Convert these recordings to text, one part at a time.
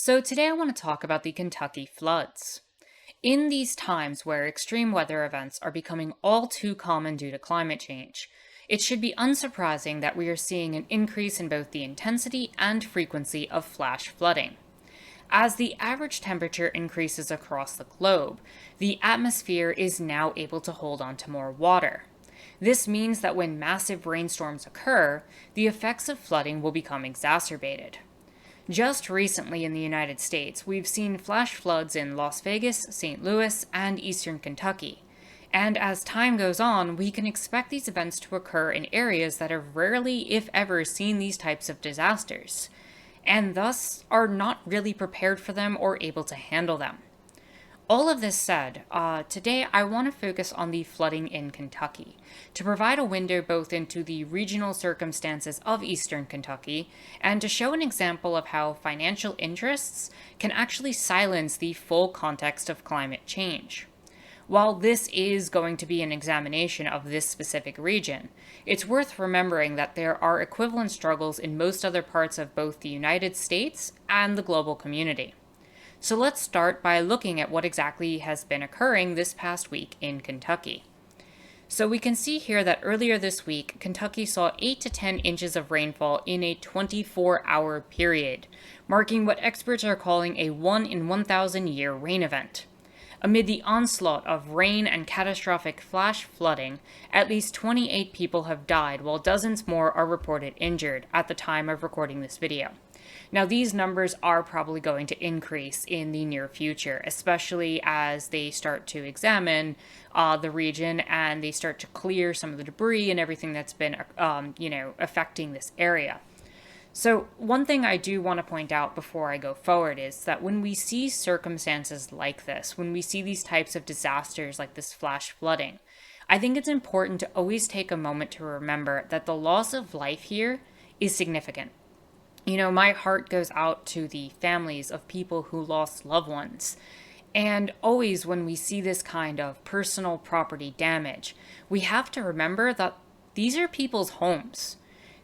So, today I want to talk about the Kentucky floods. In these times where extreme weather events are becoming all too common due to climate change, it should be unsurprising that we are seeing an increase in both the intensity and frequency of flash flooding. As the average temperature increases across the globe, the atmosphere is now able to hold on to more water. This means that when massive rainstorms occur, the effects of flooding will become exacerbated. Just recently in the United States, we've seen flash floods in Las Vegas, St. Louis, and eastern Kentucky. And as time goes on, we can expect these events to occur in areas that have rarely, if ever, seen these types of disasters, and thus are not really prepared for them or able to handle them. All of this said, today I want to focus on the flooding in Kentucky to provide a window both into the regional circumstances of eastern Kentucky and to show an example of how financial interests can actually silence the full context of climate change. While this is going to be an examination of this specific region, it's worth remembering that there are equivalent struggles in most other parts of both the United States and the global community. So let's start by looking at what exactly has been occurring this past week in Kentucky. So we can see here that earlier this week, Kentucky saw 8 to 10 inches of rainfall in a 24-hour period, marking what experts are calling a 1 in 1,000 year rain event. Amid the onslaught of rain and catastrophic flash flooding, at least 28 people have died while dozens more are reported injured at the time of recording this video. Now, these numbers are probably going to increase in the near future, especially as they start to examine the region and they start to clear some of the debris and everything that's been, affecting this area. So, one thing I do want to point out before I go forward is that when we see circumstances like this, when we see these types of disasters like this flash flooding, I think it's important to always take a moment to remember that the loss of life here is significant. My heart goes out to the families of people who lost loved ones. And always when we see this kind of personal property damage, we have to remember that these are people's homes.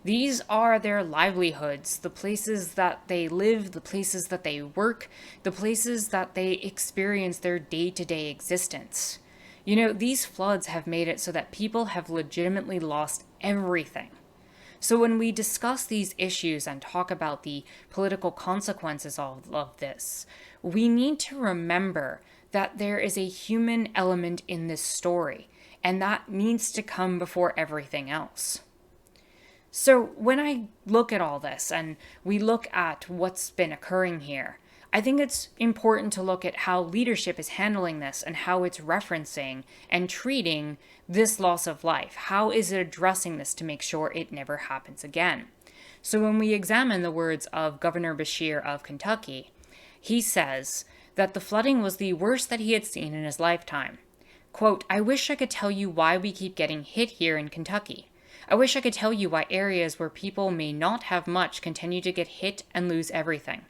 These are their livelihoods, the places that they live, the places that they work, the places that they experience their day-to-day existence. These floods have made it so that people have legitimately lost everything. So when we discuss these issues and talk about the political consequences of this, we need to remember that there is a human element in this story, and that needs to come before everything else. So when I look at all this and we look at what's been occurring here, I think it's important to look at how leadership is handling this and how it's referencing and treating this loss of life. How is it addressing this to make sure it never happens again? So when we examine the words of Governor Beshear of Kentucky, he says that the flooding was the worst that he had seen in his lifetime. Quote, "I wish I could tell you why we keep getting hit here in Kentucky. I wish I could tell you why areas where people may not have much continue to get hit and lose everything.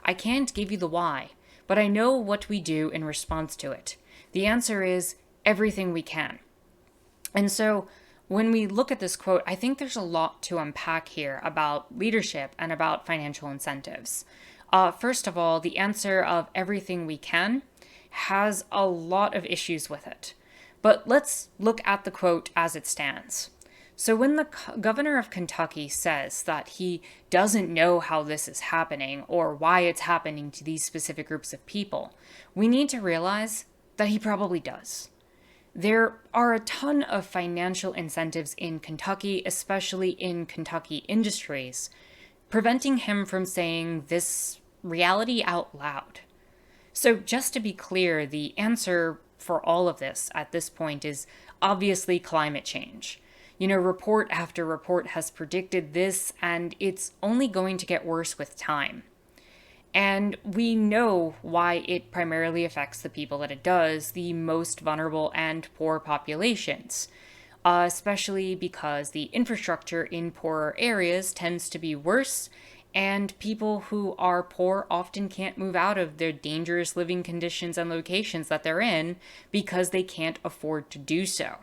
I can't give you the why, but I know what we do in response to it. The answer is everything we can." And so when we look at this quote, I think there's a lot to unpack here about leadership and about financial incentives. First of all, the answer of everything we can has a lot of issues with it. But let's look at the quote as it stands. So when the governor of Kentucky says that he doesn't know how this is happening or why it's happening to these specific groups of people, we need to realize that he probably does. There are a ton of financial incentives in Kentucky, especially in Kentucky industries, preventing him from saying this reality out loud. So just to be clear, the answer for all of this at this point is obviously climate change. Report after report has predicted this, and it's only going to get worse with time. And we know why it primarily affects the people that it does, the most vulnerable and poor populations, especially because the infrastructure in poorer areas tends to be worse, and people who are poor often can't move out of their dangerous living conditions and locations that they're in because they can't afford to do so.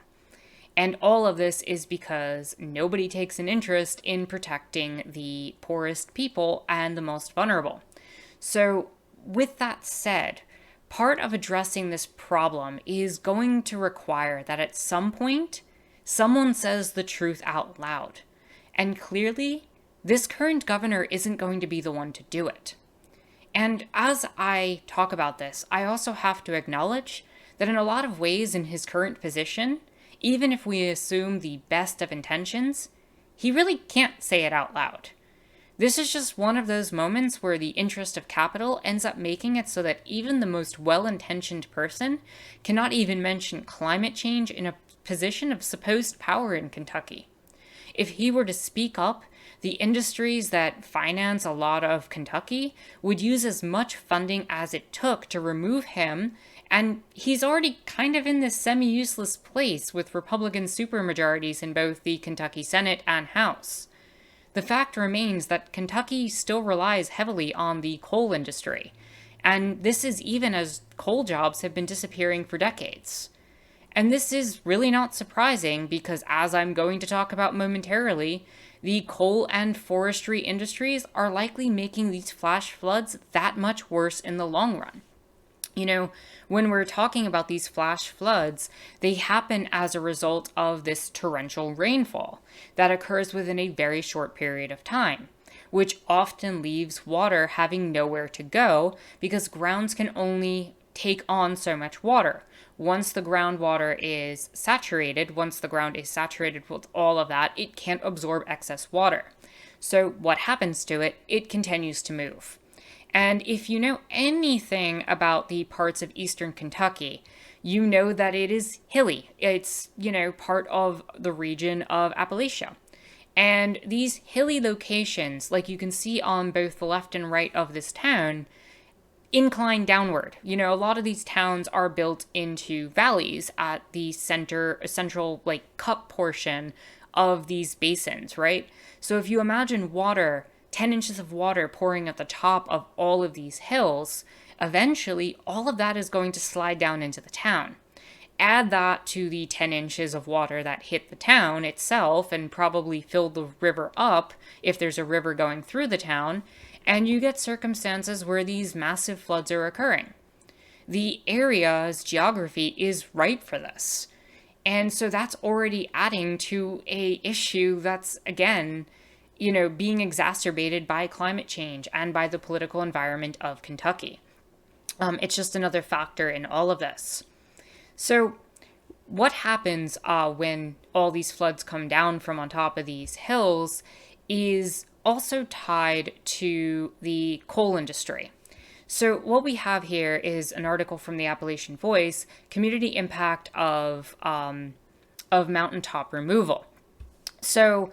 And all of this is because nobody takes an interest in protecting the poorest people and the most vulnerable. So, with that said, part of addressing this problem is going to require that at some point, someone says the truth out loud. And clearly, this current governor isn't going to be the one to do it. And as I talk about this, I also have to acknowledge that in a lot of ways, in his current position, even if we assume the best of intentions, he really can't say it out loud. This is just one of those moments where the interest of capital ends up making it so that even the most well intentioned person cannot even mention climate change in a position of supposed power in Kentucky. If he were to speak up, the industries that finance a lot of Kentucky would use as much funding as it took to remove him, and he's already kind of in this semi useless place with Republican supermajorities in both the Kentucky Senate and House. The fact remains that Kentucky still relies heavily on the coal industry, and this is even as coal jobs have been disappearing for decades. And this is really not surprising because, as I'm going to talk about momentarily, the coal and forestry industries are likely making these flash floods that much worse in the long run. You know, when we're talking about these flash floods, they happen as a result of this torrential rainfall that occurs within a very short period of time, which often leaves water having nowhere to go because grounds can only take on so much water. Once the groundwater is saturated, once the ground is saturated with all of that, it can't absorb excess water. So what happens to it? It continues to move. And if you know anything about the parts of eastern Kentucky, you know that it is hilly. It's, part of the region of Appalachia. And these hilly locations, like you can see on both the left and right of this town, incline downward. A lot of these towns are built into valleys at the central cup portion of these basins, right? So if you imagine 10 inches of water pouring at the top of all of these hills, eventually all of that is going to slide down into the town. Add that to the 10 inches of water that hit the town itself and probably filled the river up if there's a river going through the town, and you get circumstances where these massive floods are occurring. The area's geography is ripe for this. And so that's already adding to a issue that's, again, being exacerbated by climate change and by the political environment of Kentucky. It's just another factor in all of this. So what happens when all these floods come down from on top of these hills is also tied to the coal industry. So what we have here is an article from the Appalachian Voice, Community Impact of Mountaintop Removal. So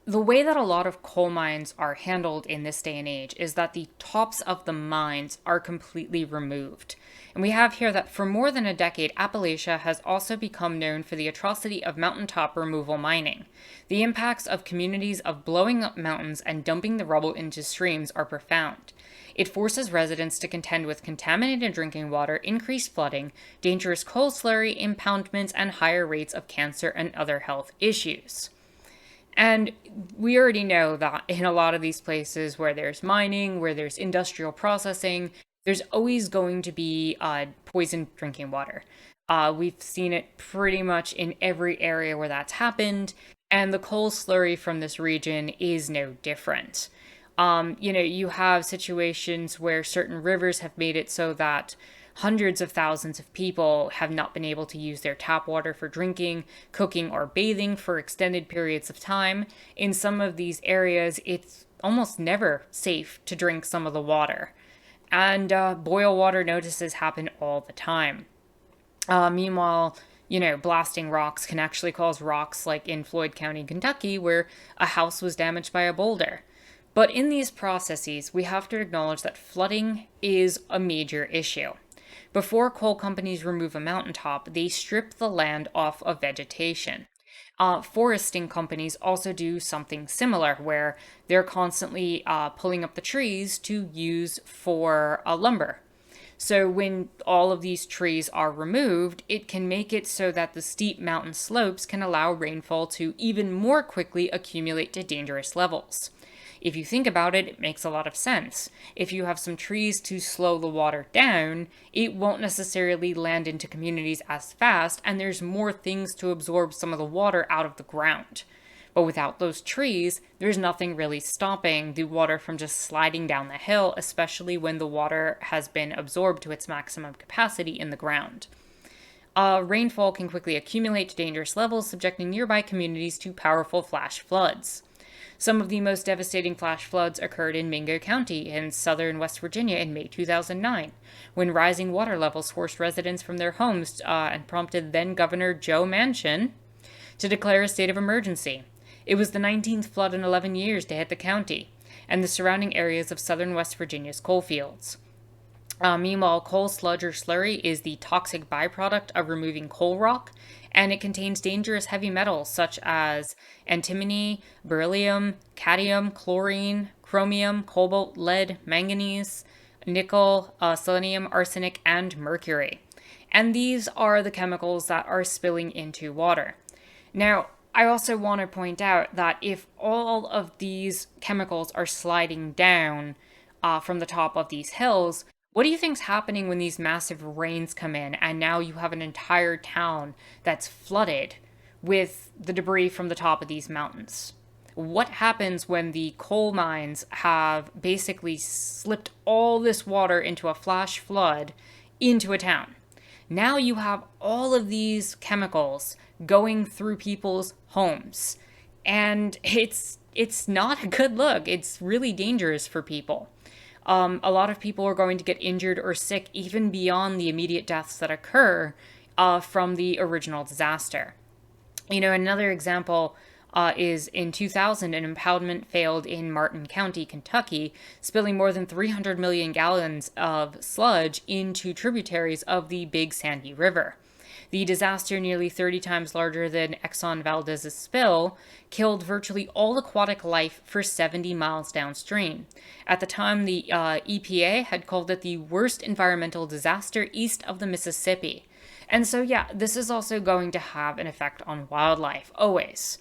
the way that a lot of coal mines are handled in this day and age is that the tops of the mines are completely removed. And we have here that for more than a decade, Appalachia has also become known for the atrocity of mountaintop removal mining. The impacts of communities of blowing up mountains and dumping the rubble into streams are profound. It forces residents to contend with contaminated drinking water, increased flooding, dangerous coal slurry impoundments, and higher rates of cancer and other health issues. And we already know that in a lot of these places where there's mining, where there's industrial processing, there's always going to be poisoned drinking water. We've seen it pretty much in every area where that's happened, and the coal slurry from this region is no different. You have situations where certain rivers have made it so that hundreds of thousands of people have not been able to use their tap water for drinking, cooking, or bathing for extended periods of time. In some of these areas, it's almost never safe to drink some of the water. And boil water notices happen all the time. Meanwhile, blasting rocks can actually cause rocks like in Floyd County, Kentucky, where a house was damaged by a boulder. But in these processes, we have to acknowledge that flooding is a major issue. Before coal companies remove a mountaintop, they strip the land off of vegetation. Foresting companies also do something similar, where they're constantly pulling up the trees to use for lumber. So when all of these trees are removed, it can make it so that the steep mountain slopes can allow rainfall to even more quickly accumulate to dangerous levels. If you think about it, it makes a lot of sense. If you have some trees to slow the water down, it won't necessarily land into communities as fast, and there's more things to absorb some of the water out of the ground. But without those trees, there's nothing really stopping the water from just sliding down the hill, especially when the water has been absorbed to its maximum capacity in the ground. Rainfall can quickly accumulate to dangerous levels, subjecting nearby communities to powerful flash floods. Some of the most devastating flash floods occurred in Mingo County in southern West Virginia in May 2009, when rising water levels forced residents from their homes and prompted then Governor Joe Manchin to declare a state of emergency. It was the 19th flood in 11 years to hit the county and the surrounding areas of southern West Virginia's coal fields. Meanwhile, coal sludge or slurry is the toxic byproduct of removing coal rock, and it contains dangerous heavy metals such as antimony, beryllium, cadmium, chlorine, chromium, cobalt, lead, manganese, nickel, selenium, arsenic, and mercury. And these are the chemicals that are spilling into water. Now, I also want to point out that if all of these chemicals are sliding down from the top of these hills, what do you think's happening when these massive rains come in and now you have an entire town that's flooded with the debris from the top of these mountains? What happens when the coal mines have basically slipped all this water into a flash flood into a town? Now you have all of these chemicals going through people's homes, and it's not a good look. It's really dangerous for people. A lot of people are going to get injured or sick even beyond the immediate deaths that occur from the original disaster. Another example is in 2000, an impoundment failed in Martin County, Kentucky, spilling more than 300 million gallons of sludge into tributaries of the Big Sandy River. The disaster, nearly 30 times larger than Exxon Valdez's spill, killed virtually all aquatic life for 70 miles downstream. At the time, the EPA had called it the worst environmental disaster east of the Mississippi. And so, yeah, this is also going to have an effect on wildlife, always.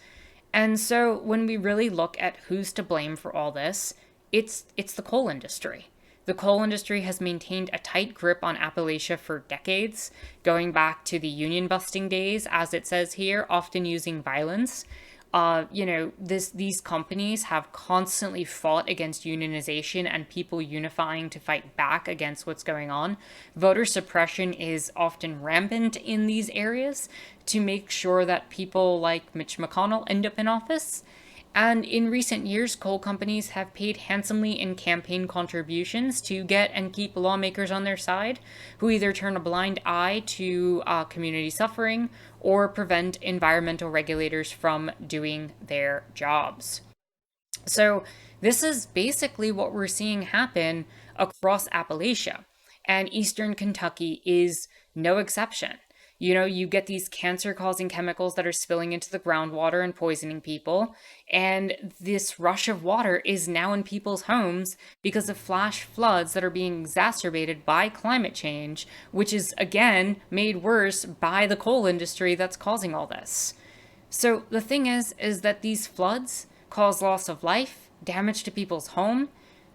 And so, when we really look at who's to blame for all this, it's the coal industry. The coal industry has maintained a tight grip on Appalachia for decades, going back to the union busting days, as it says here, often using violence. These companies have constantly fought against unionization and people unifying to fight back against what's going on. Voter suppression is often rampant in these areas to make sure that people like Mitch McConnell end up in office. And in recent years, coal companies have paid handsomely in campaign contributions to get and keep lawmakers on their side, who either turn a blind eye to community suffering or prevent environmental regulators from doing their jobs. So this is basically what we're seeing happen across Appalachia, and Eastern Kentucky is no exception. You get these cancer-causing chemicals that are spilling into the groundwater and poisoning people, and this rush of water is now in people's homes because of flash floods that are being exacerbated by climate change, which is, again, made worse by the coal industry that's causing all this. So the thing is that these floods cause loss of life, damage to people's home.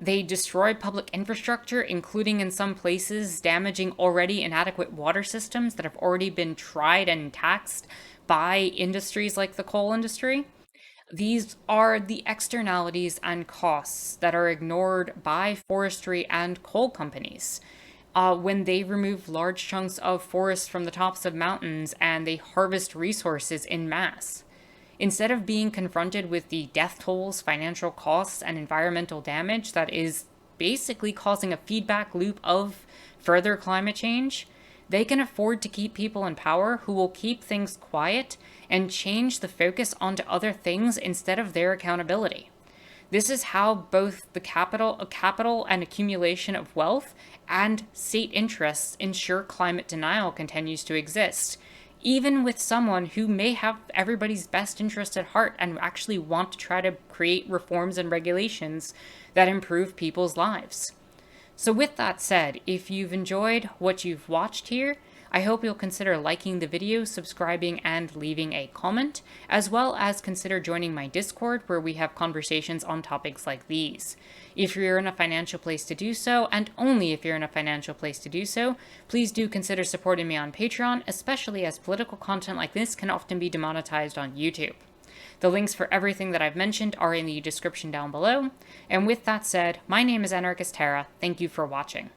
They destroy public infrastructure, including in some places damaging already inadequate water systems that have already been tried and taxed by industries like the coal industry. These are the externalities and costs that are ignored by forestry and coal companies. When they remove large chunks of forests from the tops of mountains and they harvest resources in mass. Instead of being confronted with the death tolls, financial costs, and environmental damage that is basically causing a feedback loop of further climate change, they can afford to keep people in power who will keep things quiet and change the focus onto other things instead of their accountability. This is how both the capital and accumulation of wealth and state interests ensure climate denial continues to exist, even with someone who may have everybody's best interest at heart and actually want to try to create reforms and regulations that improve people's lives. So with that said, if you've enjoyed what you've watched here, I hope you'll consider liking the video, subscribing, and leaving a comment, as well as consider joining my Discord where we have conversations on topics like these. If you're in a financial place to do so, and only if you're in a financial place to do so, please do consider supporting me on Patreon, especially as political content like this can often be demonetized on YouTube. The links for everything that I've mentioned are in the description down below. And with that said, my name is Anarchist Tara. Thank you for watching.